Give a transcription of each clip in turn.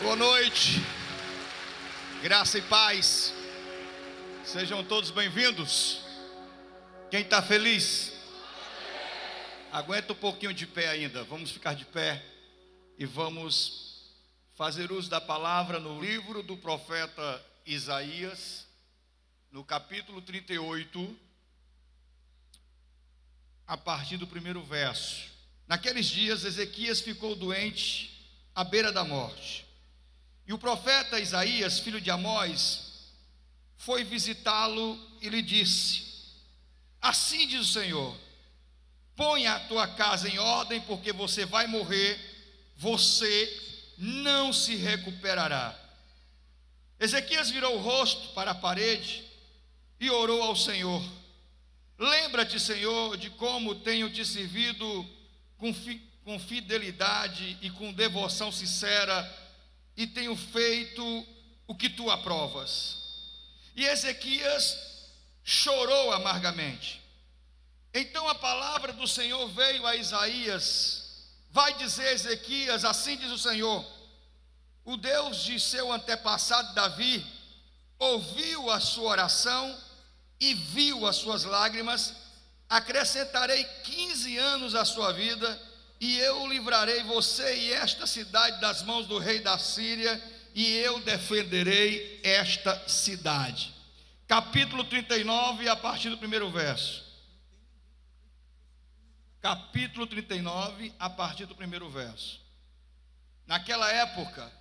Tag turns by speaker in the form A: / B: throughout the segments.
A: Boa noite, graça e paz, sejam todos bem-vindos. Quem está feliz? Aguenta um pouquinho de pé ainda, vamos ficar de pé e vamos fazer uso da palavra no livro do profeta Isaías, no capítulo 38, a partir do primeiro verso. Naqueles dias, Ezequias ficou doente à beira da morte. E o profeta Isaías, filho de Amós, foi visitá-lo e lhe disse: assim diz o Senhor, ponha a tua casa em ordem, porque você vai morrer, você não se recuperará. Ezequias virou o rosto para a parede e orou ao Senhor: lembra-te, Senhor, de como tenho te servido com fidelidade e com devoção sincera, e tenho feito o que tu aprovas. E Ezequias chorou amargamente. Então a palavra do Senhor veio a Isaías: vai dizer Ezequias, assim diz o Senhor, o Deus de seu antepassado Davi ouviu a sua oração e viu as suas lágrimas. Acrescentarei 15 anos à sua vida, e eu livrarei você e esta cidade das mãos do rei da Síria, e eu defenderei esta cidade. Capítulo 39, a partir do primeiro verso. Capítulo 39, a partir do primeiro verso. Naquela época,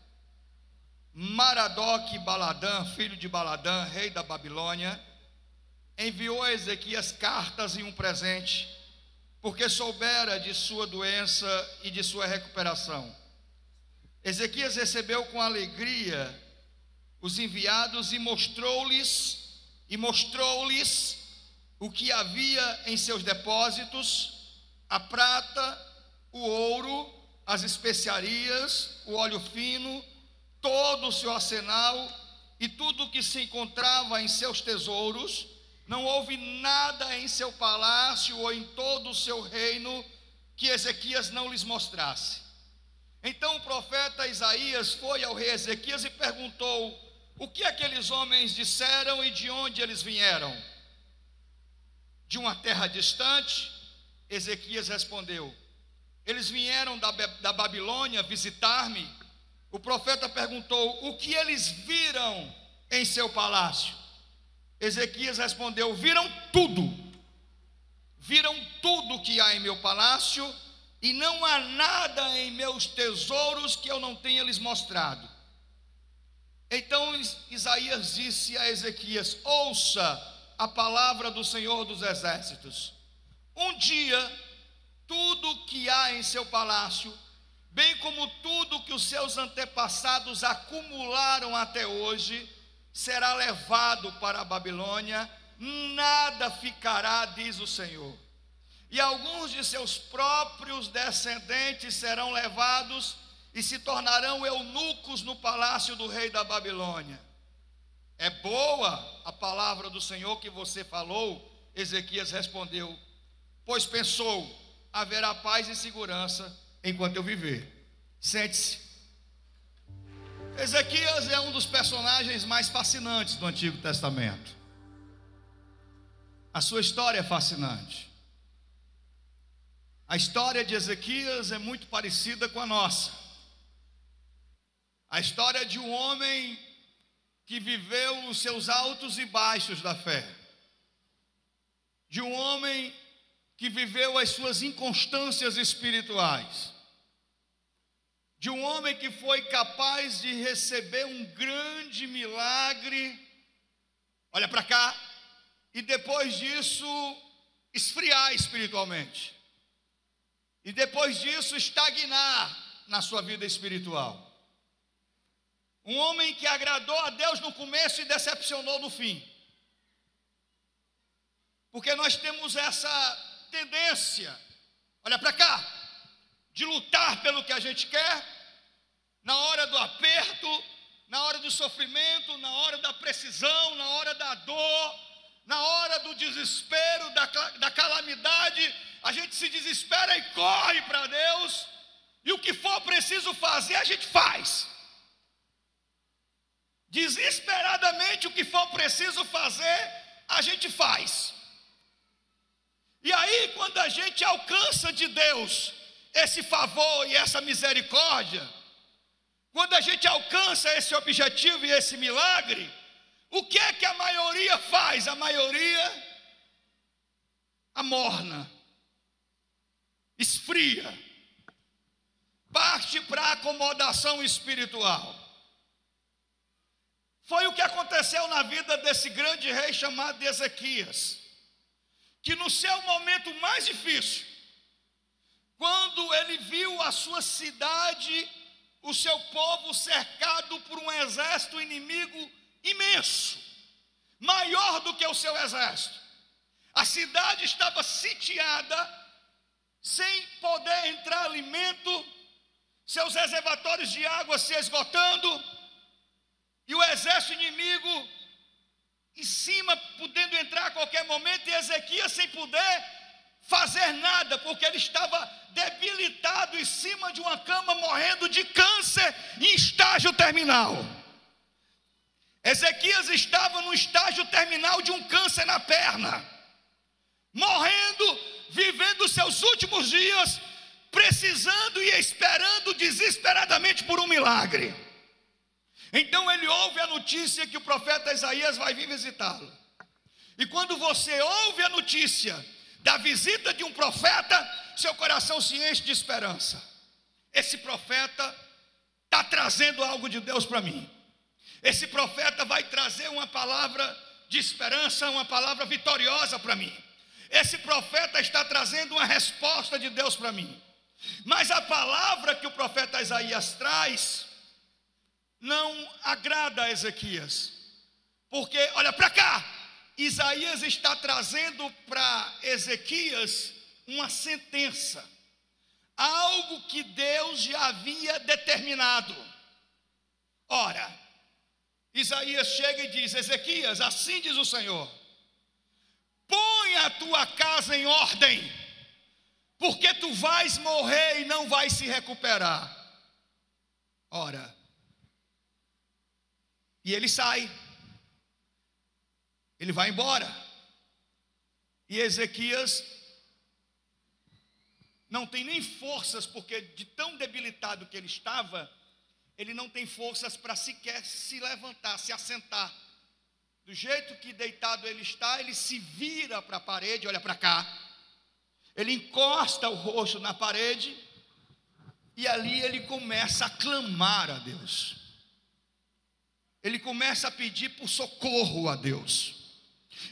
A: Maradoc-Baladã, filho de Baladã, rei da Babilônia, enviou a Ezequias cartas e um presente, porque soubera de sua doença e de sua recuperação. Ezequias recebeu com alegria os enviados e mostrou-lhes o que havia em seus depósitos: a prata, o ouro, as especiarias, o óleo fino, todo o seu arsenal e tudo o que se encontrava em seus tesouros. Não houve nada em seu palácio ou em todo o seu reino que Ezequias não lhes mostrasse. Então o profeta Isaías foi ao rei Ezequias e perguntou: o que aqueles homens disseram e de onde eles vieram? De uma terra distante? Ezequias respondeu: eles vieram da Babilônia visitar-me. O profeta perguntou: o que eles viram em seu palácio? Ezequias respondeu: viram tudo que há em meu palácio, e não há nada em meus tesouros que eu não tenha lhes mostrado. Então Isaías disse a Ezequias: ouça a palavra do Senhor dos Exércitos. Um dia, tudo que há em seu palácio, bem como tudo que os seus antepassados acumularam até hoje, será levado para a Babilônia, nada ficará, diz o Senhor. E alguns de seus próprios descendentes serão levados e se tornarão eunucos no palácio do rei da Babilônia. É boa a palavra do Senhor que você falou? Ezequias respondeu: pois pensou, haverá paz e segurança enquanto eu viver. Sente-se. Ezequias é um dos personagens mais fascinantes do Antigo Testamento. A sua história é fascinante. A história de Ezequias é muito parecida com a nossa. A história de um homem que viveu os seus altos e baixos da fé. De um homem que viveu as suas inconstâncias espirituais. De um homem que foi capaz de receber um grande milagre, olha para cá, e depois disso esfriar espiritualmente, e depois disso estagnar na sua vida espiritual. Um homem que agradou a Deus no começo e decepcionou no fim, porque nós temos essa tendência, olha para cá, de lutar pelo que a gente quer, na hora do aperto, na hora do sofrimento, na hora da precisão, na hora da dor, na hora do desespero, da calamidade, a gente se desespera e corre para Deus, e o que for preciso fazer, a gente faz. desesperadamente o que for preciso fazer, a gente faz. E aí, quando a gente alcança de Deus esse favor e essa misericórdia, quando a gente alcança esse objetivo e esse milagre, o que é que a maioria faz? A maioria amorna, esfria, parte para a acomodação espiritual. Foi o que aconteceu na vida desse grande rei chamado Ezequias, que no seu momento mais difícil, quando ele viu a sua cidade, o seu povo cercado por um exército inimigo imenso, maior do que o seu exército, a cidade estava sitiada, sem poder entrar alimento, seus reservatórios de água se esgotando, e o exército inimigo em cima, podendo entrar a qualquer momento, e Ezequias sem poder fazer nada, porque ele estava debilitado em cima de uma cama, morrendo de câncer em estágio terminal. Ezequias estava no estágio terminal de um câncer na perna, morrendo, vivendo os seus últimos dias, precisando e esperando desesperadamente por um milagre. Então ele ouve a notícia que o profeta Isaías vai vir visitá-lo. E quando você ouve a notícia da visita de um profeta, seu coração se enche de esperança. Esse profeta está trazendo algo de Deus para mim. Esse profeta vai trazer uma palavra de esperança, uma palavra vitoriosa para mim. Esse profeta está trazendo uma resposta de Deus para mim. Mas a palavra que o profeta Isaías traz não agrada a Ezequias, porque, olha para cá, Isaías está trazendo para Ezequias uma sentença, algo que Deus já havia determinado. Ora, Isaías chega e diz: Ezequias, assim diz o Senhor, põe a tua casa em ordem, porque tu vais morrer e não vais se recuperar. Ora, e ele sai, ele vai embora, e Ezequias não tem nem forças, porque de tão debilitado que ele estava, ele não tem forças para sequer se levantar, se assentar. Do jeito que deitado ele está, ele se vira para a parede, olha para cá, ele encosta o rosto na parede, e ali ele começa a clamar a Deus. Ele começa a pedir por socorro a Deus.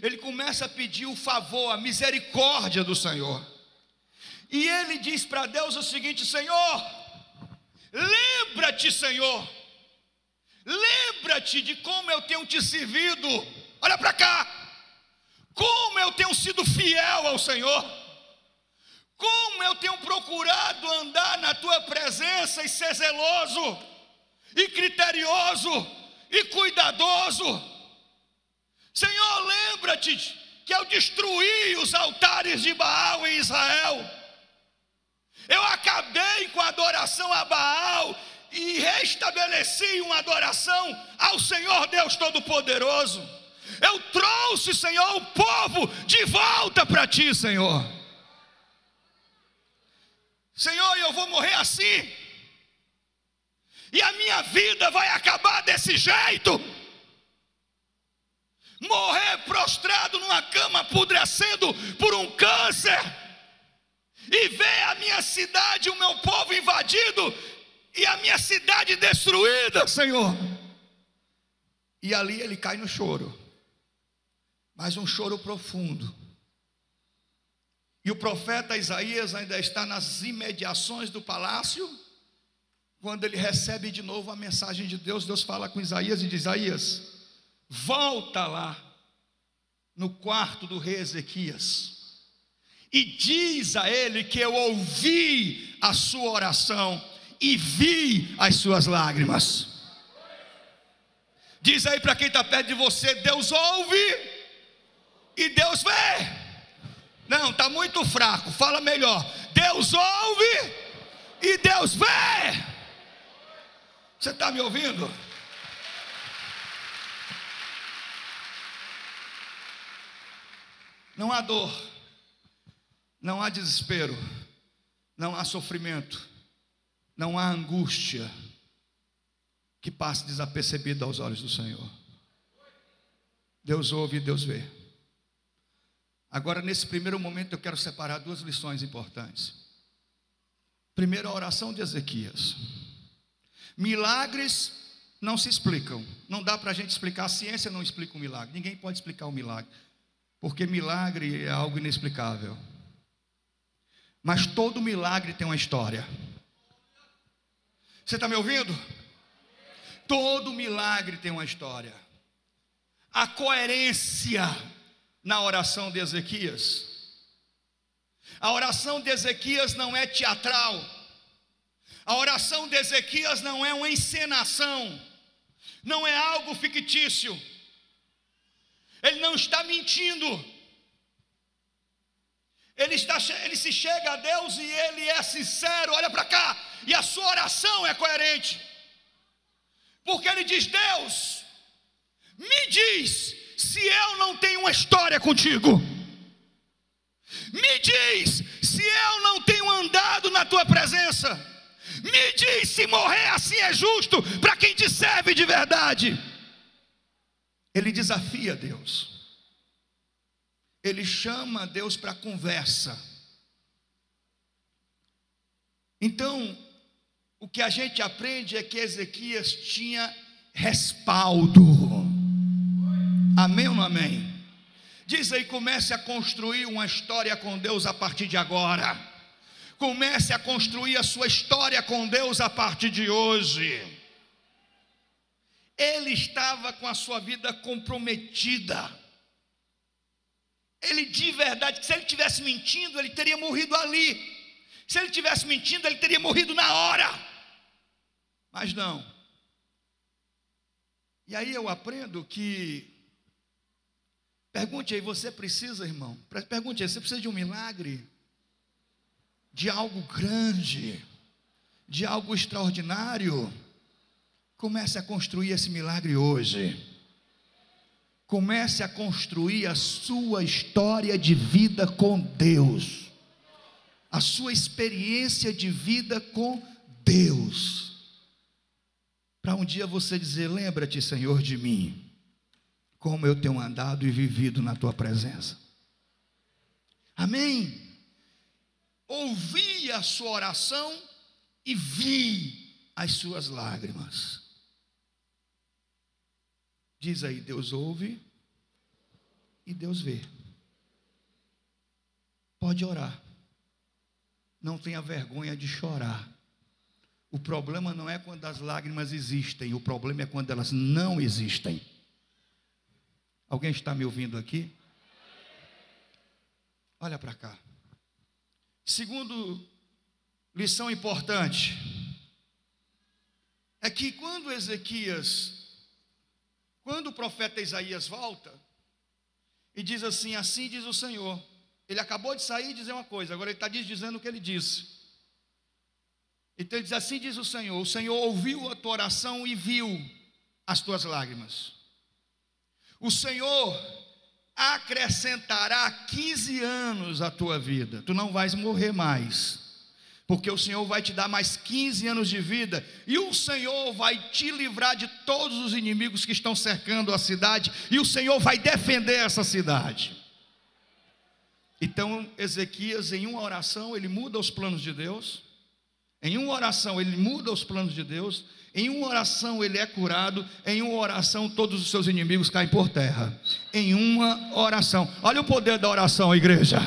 A: Ele começa a pedir o favor, a misericórdia do Senhor. E ele diz para Deus o seguinte: Senhor, lembra-te, Senhor, lembra-te de como eu tenho te servido. Olha para cá, como eu tenho sido fiel ao Senhor, como eu tenho procurado andar na tua presença e ser zeloso e criterioso e cuidadoso. Senhor, lembra-te que eu destruí os altares de Baal em Israel. Eu acabei com a adoração a Baal e restabeleci uma adoração ao Senhor Deus Todo-Poderoso. Eu trouxe, Senhor, o povo de volta para ti, Senhor. Senhor, eu vou morrer assim, e a minha vida vai acabar desse jeito, morrer prostrado numa cama apodrecendo por um câncer, e ver a minha cidade, o meu povo invadido, e a minha cidade destruída, Senhor. E ali ele cai no choro, mas um choro profundo. E o profeta Isaías ainda está nas imediações do palácio, quando ele recebe de novo a mensagem de Deus. Deus fala com Isaías e diz: Isaías, volta lá no quarto do rei Ezequias e diz a ele que eu ouvi a sua oração e vi as suas lágrimas. Diz aí para quem está perto de você: Deus ouve e Deus vê. Não, está muito fraco, fala melhor: Deus ouve e Deus vê. Você está me ouvindo? Não há dor, não há desespero, não há sofrimento, não há angústia que passe desapercebida aos olhos do Senhor. Deus ouve e Deus vê. Agora, nesse primeiro momento, eu quero separar duas lições importantes. Primeiro, a oração de Ezequias. Milagres não se explicam. Não dá para a gente explicar. A ciência não explica o milagre. Ninguém pode explicar o milagre, porque milagre é algo inexplicável. Mas todo milagre tem uma história. Você está me ouvindo? Todo milagre tem uma história. A coerência na oração de Ezequias. A oração de Ezequias não é teatral. A oração de Ezequias não é uma encenação. Não é algo fictício. Ele não está mentindo. Ele se chega a Deus e ele é sincero. Olha para cá. E a sua oração é coerente. Porque ele diz: Deus, me diz se eu não tenho uma história contigo. Me diz se eu não tenho andado na tua presença. Me diz se morrer assim é justo para quem te serve de verdade. Ele desafia Deus. Ele chama Deus para conversa. Então, o que a gente aprende é que Ezequias tinha respaldo. Amém ou não amém? Diz aí: comece a construir uma história com Deus a partir de agora. Comece a construir a sua história com Deus a partir de hoje. Ele estava com a sua vida comprometida. Ele de verdade, se ele tivesse mentindo, ele teria morrido ali. Se ele tivesse mentindo, ele teria morrido na hora. Mas não. E aí eu aprendo que, pergunte aí, você precisa, irmão? Pergunte aí, você precisa de um milagre? De algo grande? De algo extraordinário? Comece a construir esse milagre hoje. Comece a construir a sua história de vida com Deus. A sua experiência de vida com Deus. Para um dia você dizer: lembra-te, Senhor, de mim, como eu tenho andado e vivido na tua presença. Amém? Ouvi a sua oração e vi as suas lágrimas. Diz aí: Deus ouve e Deus vê. Pode orar. Não tenha vergonha de chorar. O problema não é quando as lágrimas existem, o problema é quando elas não existem. Alguém está me ouvindo aqui? Olha para cá. Segundo lição importante é que quando o profeta Isaías volta e diz assim: assim diz o Senhor. Ele acabou de sair e dizer uma coisa, agora ele está dizendo o que ele disse. Então ele diz: assim diz o Senhor ouviu a tua oração e viu as tuas lágrimas. O Senhor acrescentará 15 anos à tua vida. Tu não vais morrer mais, porque o Senhor vai te dar mais 15 anos de vida, e o Senhor vai te livrar de todos os inimigos que estão cercando a cidade, e o Senhor vai defender essa cidade. Então Ezequias, em uma oração, ele muda os planos de Deus. Em uma oração ele muda os planos de Deus. Em uma oração ele é curado. Em uma oração todos os seus inimigos caem por terra. Em uma oração. Olha o poder da oração, igreja.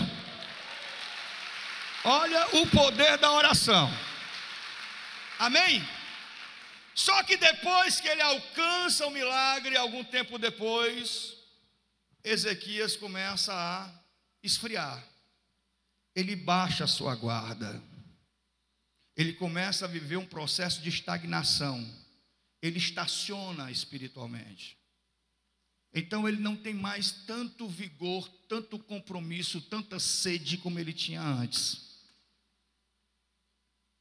A: Olha o poder da oração. Amém? Só que depois que ele alcança o milagre, algum tempo depois, Ezequias começa a esfriar. Ele baixa a sua guarda. Ele começa a viver um processo de estagnação. Ele estaciona espiritualmente. Então ele não tem mais tanto vigor, tanto compromisso, tanta sede como ele tinha antes.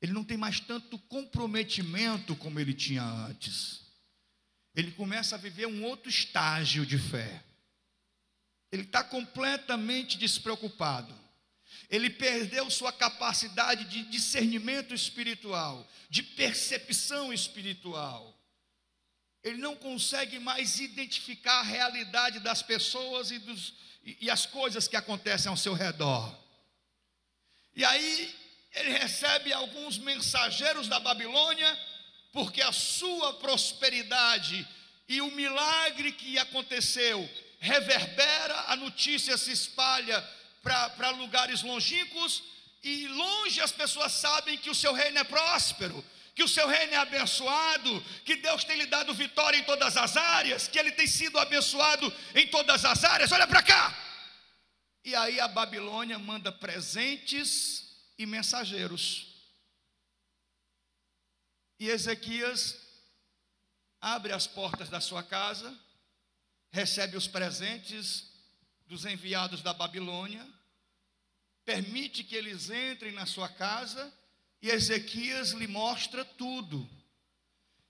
A: Ele não tem mais tanto comprometimento como ele tinha antes. Ele começa a viver um outro estágio de fé. Ele está completamente despreocupado. Ele perdeu sua capacidade de discernimento espiritual, de percepção espiritual. Ele não consegue mais identificar a realidade das pessoas e as coisas que acontecem ao seu redor. E aí ele recebe alguns mensageiros da Babilônia, porque a sua prosperidade e o milagre que aconteceu reverbera, a notícia se espalha para lugares longínquos, e longe as pessoas sabem que o seu reino é próspero, que o seu reino é abençoado, que Deus tem lhe dado vitória em todas as áreas, que ele tem sido abençoado em todas as áreas. Olha para cá! E aí a Babilônia manda presentes e mensageiros. E Ezequias abre as portas da sua casa, recebe os presentes dos enviados da Babilônia, permite que eles entrem na sua casa, e Ezequias lhe mostra tudo.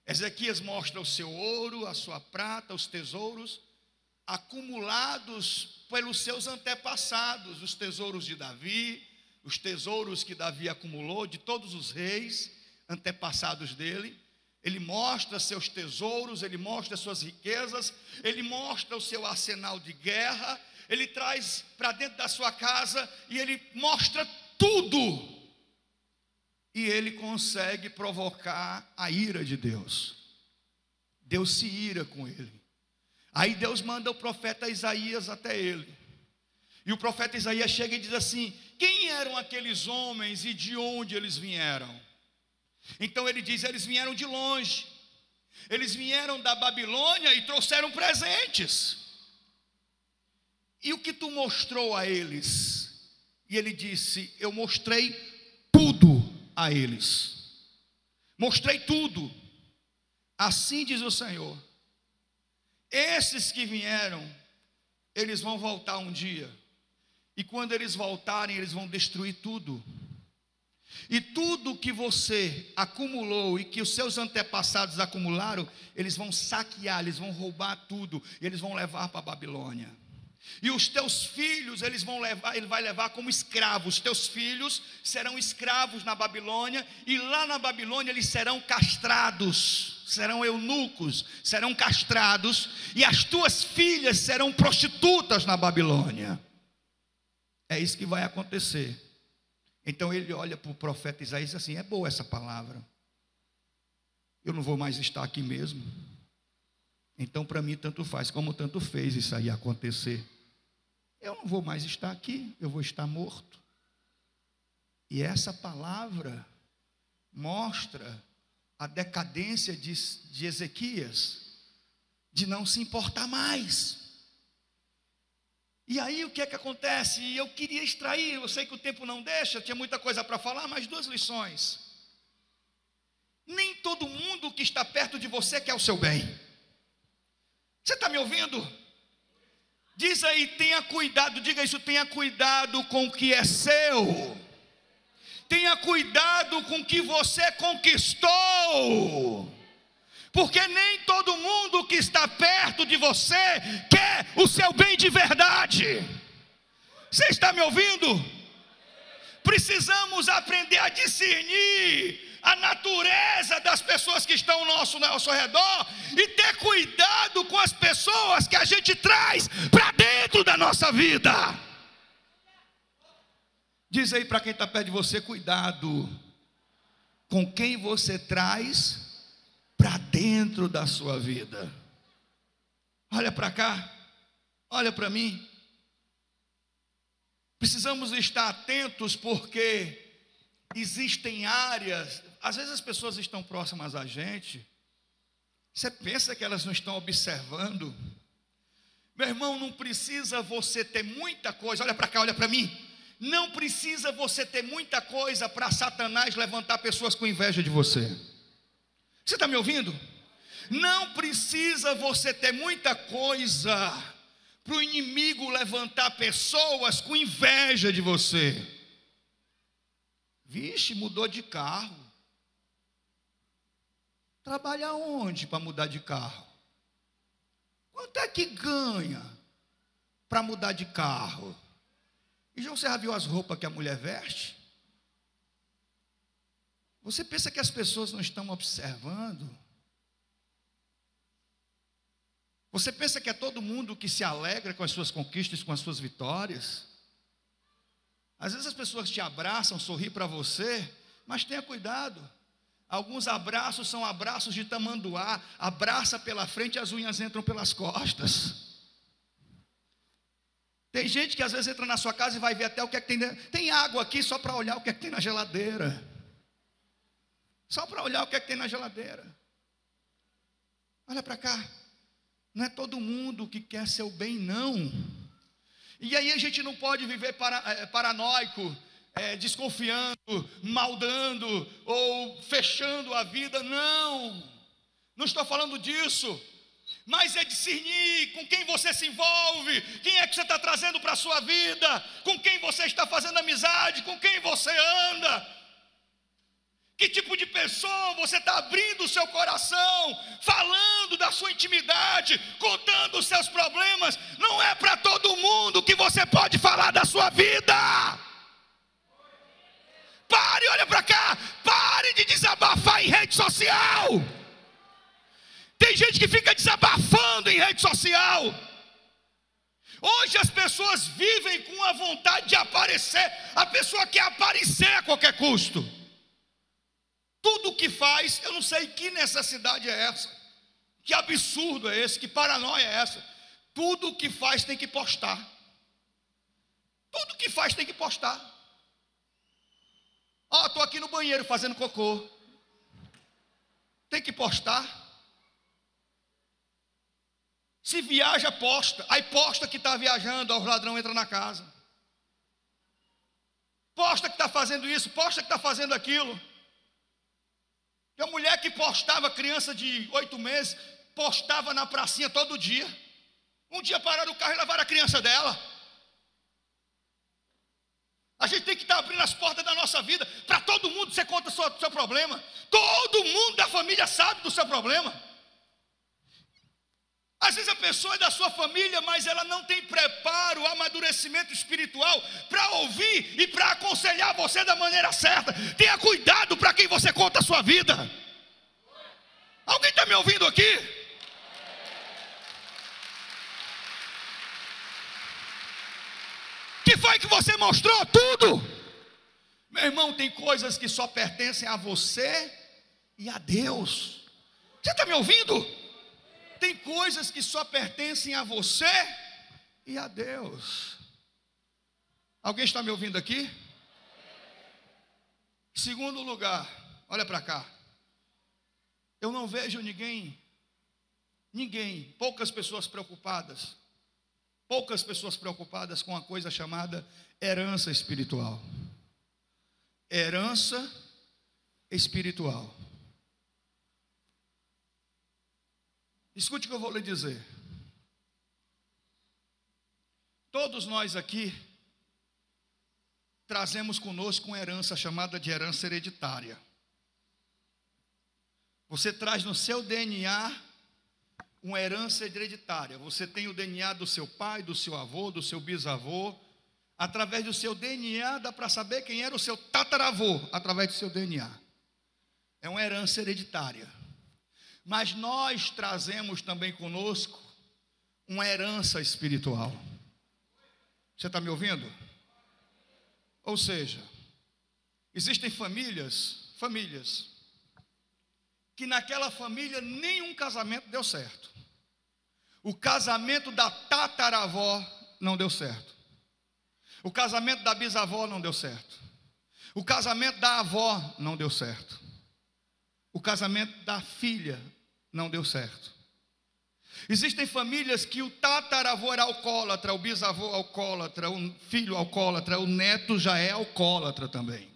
A: Ezequias mostra o seu ouro, a sua prata, os tesouros acumulados pelos seus antepassados, os tesouros de Davi, os tesouros que Davi acumulou de todos os reis antepassados dele. Ele mostra seus tesouros, ele mostra suas riquezas, ele mostra o seu arsenal de guerra, ele traz para dentro da sua casa e ele mostra tudo. E ele consegue provocar a ira de Deus. Deus se ira com ele. Aí Deus manda o profeta Isaías até ele. E o profeta Isaías chega e diz assim: quem eram aqueles homens e de onde eles vieram? Então ele diz: eles vieram de longe. Eles vieram da Babilônia e trouxeram presentes. E o que tu mostrou a eles? E ele disse: eu mostrei tudo a eles. Mostrei tudo. Assim diz o Senhor: esses que vieram, eles vão voltar um dia. E quando eles voltarem, eles vão destruir tudo. E tudo que você acumulou e que os seus antepassados acumularam, eles vão saquear, eles vão roubar tudo, e eles vão levar para a Babilônia. E os teus filhos, ele vai levar como escravos. Os teus filhos serão escravos na Babilônia, e lá na Babilônia eles serão castrados, serão eunucos, serão castrados, e as tuas filhas serão prostitutas na Babilônia. É isso que vai acontecer. Então ele olha para o profeta Isaías e diz assim: é boa essa palavra, eu não vou mais estar aqui mesmo. Então para mim tanto faz como tanto fez isso aí acontecer. Eu não vou mais estar aqui, eu vou estar morto. E essa palavra mostra a decadência de Ezequias, de não se importar mais. E aí o que é que acontece? E eu queria extrair, eu sei que o tempo não deixa, tinha muita coisa para falar, mas 2 lições. Nem todo mundo que está perto de você quer o seu bem. Você está me ouvindo? Diz aí, tenha cuidado, diga isso: tenha cuidado com o que é seu. Tenha cuidado com o que você conquistou. Porque nem todo mundo que está perto de você quer o seu bem de verdade. Você está me ouvindo? Precisamos aprender a discernir a natureza das pessoas que estão ao nosso redor e ter cuidado com as pessoas que a gente traz para dentro da nossa vida. Diz aí para quem está perto de você: cuidado com quem você traz para dentro da sua vida. Olha para cá, olha para mim. Precisamos estar atentos, porque existem áreas, às vezes as pessoas estão próximas a gente, você pensa que elas não estão observando. Meu irmão, não precisa você ter muita coisa, olha para cá, olha para mim. Não precisa você ter muita coisa para Satanás levantar pessoas com inveja de você. Você está me ouvindo? Não precisa você ter muita coisa para o inimigo levantar pessoas com inveja de você. Vixe, mudou de carro. Trabalha onde para mudar de carro? Quanto é que ganha? para mudar de carro. E você já viu as roupas que a mulher veste? Você pensa que as pessoas não estão observando? Você pensa que é todo mundo que se alegra com as suas conquistas, com as suas vitórias? Às vezes as pessoas te abraçam, sorriem para você, mas tenha cuidado. Alguns abraços são abraços de tamanduá, abraça pela frente e as unhas entram pelas costas. Tem gente que às vezes entra na sua casa e vai ver até o que é que tem dentro. Tem água aqui só para olhar o que é que tem na geladeira. Só para olhar o que é que tem na geladeira. Olha para cá. Não é todo mundo que quer seu bem, não. E aí a gente não pode viver paranoico, desconfiando, maldando ou fechando a vida. Não estou falando disso. Mas é discernir com quem você se envolve, quem é que você está trazendo para a sua vida, com quem você está fazendo amizade, com quem você anda. Que tipo de pessoa você está abrindo o seu coração, falando da sua intimidade, contando os seus problemas. Não é para todo mundo que você pode falar da sua vida. Pare, olha para cá, pare de desabafar em rede social. Tem gente que fica desabafando em rede social. Hoje as pessoas vivem com a vontade de aparecer. A pessoa quer aparecer a qualquer custo. Tudo que faz, eu não sei que necessidade é essa. Que absurdo é esse, que paranoia é essa. Tudo que faz tem que postar. Tudo que faz tem que postar. Estou aqui no banheiro fazendo cocô. Tem que postar. Se viaja, posta. Aí posta que está viajando, os ladrão entra na casa. Posta que está fazendo isso, posta que está fazendo aquilo. E a mulher que postava, criança de 8 meses, postava na pracinha todo dia. Um dia pararam o carro e levaram a criança dela. A gente tem que estar abrindo as portas da nossa vida. Para todo mundo você conta o seu problema. Todo mundo da família sabe do seu problema. Às vezes a pessoa é da sua família, mas ela não tem preparo, amadurecimento espiritual para ouvir e para aconselhar você da maneira certa. Tenha cuidado para quem você conta a sua vida. Alguém está me ouvindo aqui? Que foi que você mostrou? Tudo. Meu irmão, tem coisas que só pertencem a você e a Deus. Você está me ouvindo? Tem coisas que só pertencem a você e a Deus. Alguém está me ouvindo aqui? Segundo lugar, olha para cá. Eu não vejo ninguém, poucas pessoas preocupadas com a coisa chamada herança espiritual. Herança espiritual. Escute o que eu vou lhe dizer. Todos nós aqui trazemos conosco uma herança chamada de herança hereditária. Você traz no seu DNA uma herança hereditária. Você tem o DNA do seu pai, do seu avô, do seu bisavô. Através do seu DNA dá para saber quem era o seu tataravô, através do seu DNA. É uma herança hereditária. Mas nós trazemos também conosco uma herança espiritual. Você está me ouvindo? Ou seja, existem famílias que naquela família nenhum casamento deu certo. O casamento da tataravó não deu certo. O casamento da bisavó não deu certo. O casamento da avó não deu certo. O casamento da filha não deu certo. Existem famílias que o tataravô era alcoólatra, o bisavô alcoólatra, o filho alcoólatra, o neto já é alcoólatra também.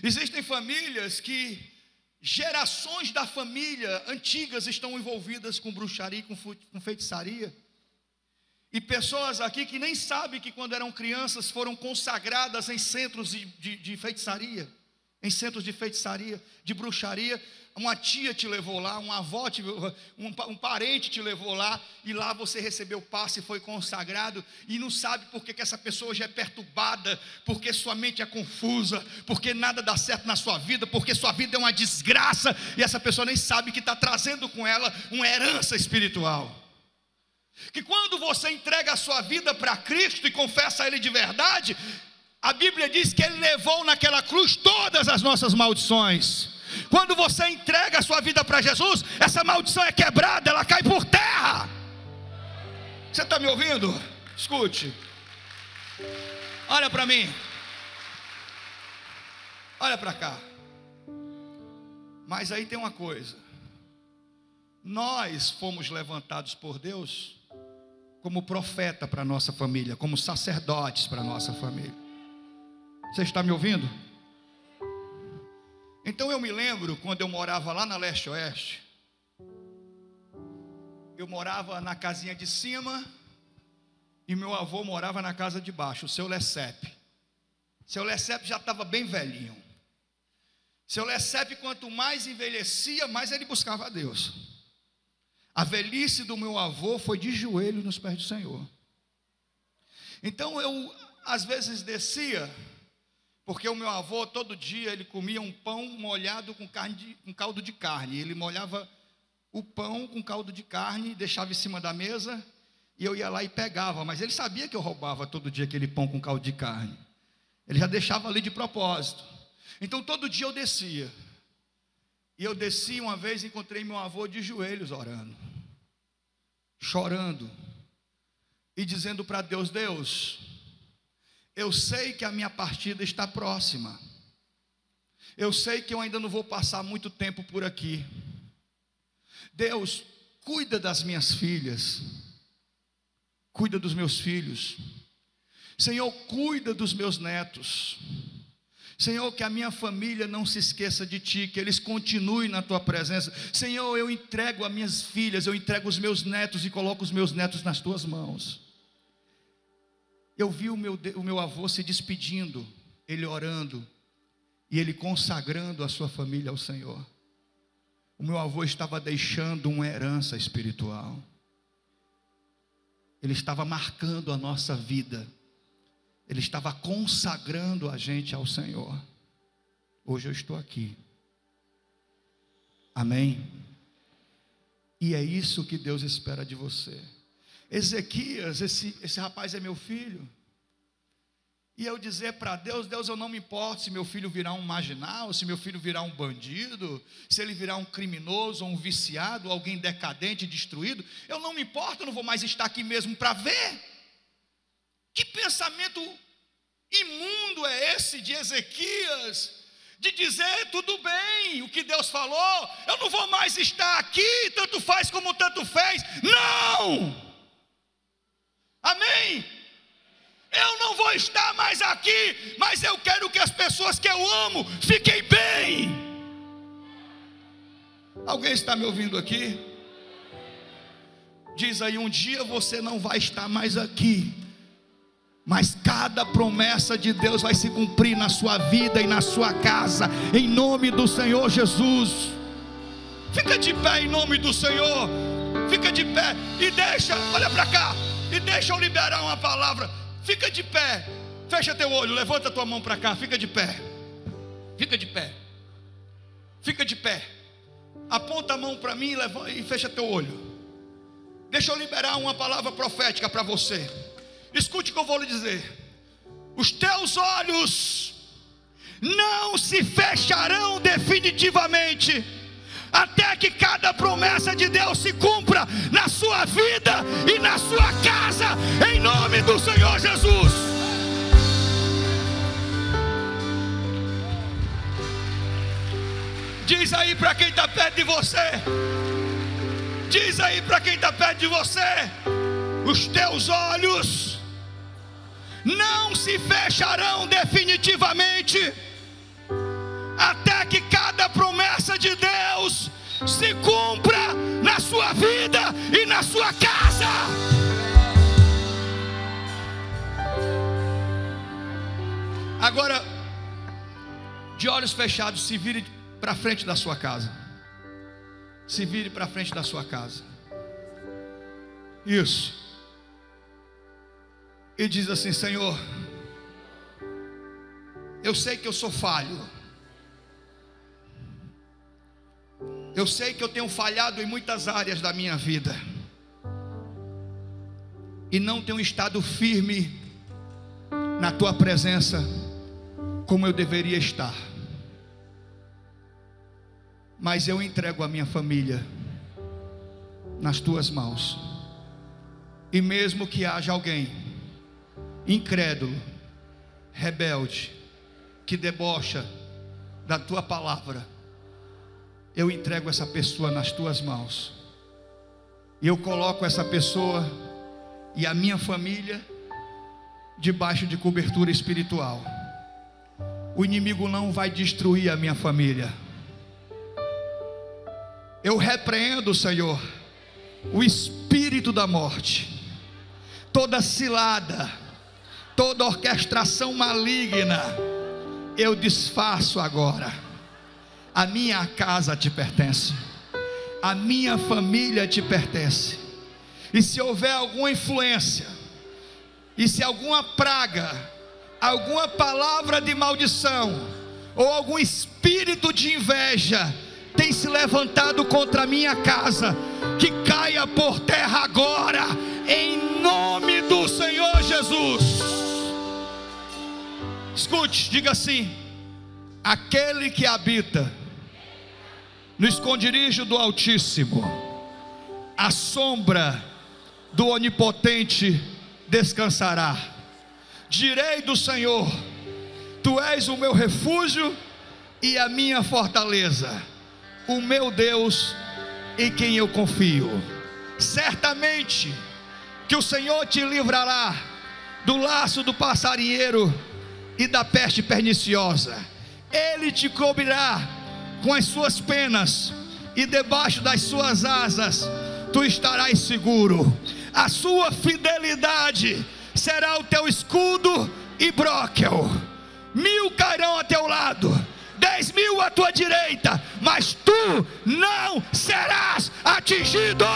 A: Existem famílias que gerações da família antigas estão envolvidas com bruxaria, com feitiçaria. E pessoas aqui que nem sabem que quando eram crianças foram consagradas em centros de feitiçaria, em centros de feitiçaria, de bruxaria. Uma tia te levou lá, uma avó, um parente te levou lá, e lá você recebeu passe e foi consagrado, e não sabe por que essa pessoa hoje é perturbada, porque sua mente é confusa, porque nada dá certo na sua vida, porque sua vida é uma desgraça, e essa pessoa nem sabe que está trazendo com ela uma herança espiritual. Que quando você entrega a sua vida para Cristo e confessa a Ele de verdade, a Bíblia diz que Ele levou naquela cruz todas as nossas maldições. Quando você entrega a sua vida para Jesus, essa maldição é quebrada, ela cai por terra. Você está me ouvindo? Escute. Olha para mim. Olha para cá. Mas aí tem uma coisa. Nós fomos levantados por Deus como profeta para a nossa família, como sacerdotes para a nossa família. Você está me ouvindo? Então eu me lembro quando eu morava lá na Leste-Oeste. Eu morava na casinha de cima e meu avô morava na casa de baixo, o seu Lecepe. Seu Lecepe já estava bem velhinho. Seu Lecepe, quanto mais envelhecia, mais ele buscava a Deus. A velhice do meu avô foi de joelho nos pés do Senhor. Então eu às vezes descia, porque o meu avô todo dia ele comia um pão molhado com caldo de carne. Ele molhava o pão com caldo de carne, deixava em cima da mesa, e eu ia lá e pegava. Mas ele sabia que eu roubava todo dia aquele pão com caldo de carne. Ele já deixava ali de propósito. Então todo dia eu descia. E eu desci uma vez e encontrei meu avô de joelhos orando, chorando e dizendo para Deus: Deus, eu sei que a minha partida está próxima. Eu sei que eu ainda não vou passar muito tempo por aqui. Deus, cuida das minhas filhas. Cuida dos meus filhos. Senhor, cuida dos meus netos. Senhor, que a minha família não se esqueça de Ti, que eles continuem na Tua presença. Senhor, eu entrego as minhas filhas, eu entrego os meus netos e coloco os meus netos nas Tuas mãos. Eu vi o meu avô se despedindo, ele orando, e ele consagrando a sua família ao Senhor. O meu avô estava deixando uma herança espiritual. Ele estava marcando a nossa vida. Ele estava consagrando a gente ao Senhor. Hoje eu estou aqui. Amém? E é isso que Deus espera de você. Ezequias, esse rapaz é meu filho. E eu dizer para Deus: Deus, eu não me importo se meu filho virar um marginal, se meu filho virar um bandido, se ele virar um criminoso, um viciado, alguém decadente, destruído. Eu não me importo, eu não vou mais estar aqui mesmo para ver. Que pensamento imundo é esse de Ezequias? De dizer: tudo bem, o que Deus falou, eu não vou mais estar aqui, tanto faz como tanto fez. Não! Amém? Eu não vou estar mais aqui, mas eu quero que as pessoas que eu amo fiquem bem. Alguém está me ouvindo aqui? Diz aí: um dia você não vai estar mais aqui, mas cada promessa de Deus vai se cumprir na sua vida e na sua casa, em nome do Senhor Jesus. Fica de pé em nome do Senhor. Fica de pé e deixa, olha para cá, e deixa eu liberar uma palavra. Fica de pé, fecha teu olho, levanta tua mão para cá, fica de pé. Fica de pé. Fica de pé. Aponta a mão para mim e fecha teu olho. Deixa eu liberar uma palavra profética para você. Escute o que eu vou lhe dizer. Os teus olhos não se fecharão definitivamente até que cada promessa de Deus se cumpra na sua vida e na sua casa, em nome do Senhor Jesus. Diz aí para quem está perto de você. Diz aí para quem está perto de você: os teus olhos não se fecharão definitivamente até que cada promessa de Deus se cumpra na sua vida e na sua casa. Agora, de olhos fechados, se vire para frente da sua casa. Se vire para frente da sua casa. Isso. E diz assim: Senhor, eu sei que eu sou falho. Eu sei que eu tenho falhado em muitas áreas da minha vida. E não tenho estado firme na tua presença como eu deveria estar. Mas eu entrego a minha família nas tuas mãos. E mesmo que haja alguém incrédulo, rebelde, que debocha da tua palavra, eu entrego essa pessoa nas tuas mãos. E eu coloco essa pessoa e a minha família debaixo de cobertura espiritual. O inimigo não vai destruir a minha família. Eu repreendo, Senhor, o espírito da morte, toda cilada, toda orquestração maligna, eu desfaço agora. A minha casa te pertence, a minha família te pertence. E se houver alguma influência, e se alguma praga, alguma palavra de maldição, ou algum espírito de inveja tem se levantado contra a minha casa, que caia por terra agora, em nome do Senhor Jesus. Escute, diga assim: aquele que habita no esconderijo do Altíssimo, a sombra do Onipotente descansará. Direi do Senhor: tu és o meu refúgio e a minha fortaleza, o meu Deus em quem eu confio. Certamente que o Senhor te livrará do laço do passarinheiro e da peste perniciosa. Ele te cobrirá com as suas penas, e debaixo das suas asas tu estarás seguro. A sua fidelidade será o teu escudo e broquel. 1000 cairão a teu lado, 10.000 à tua direita, mas tu não serás atingido.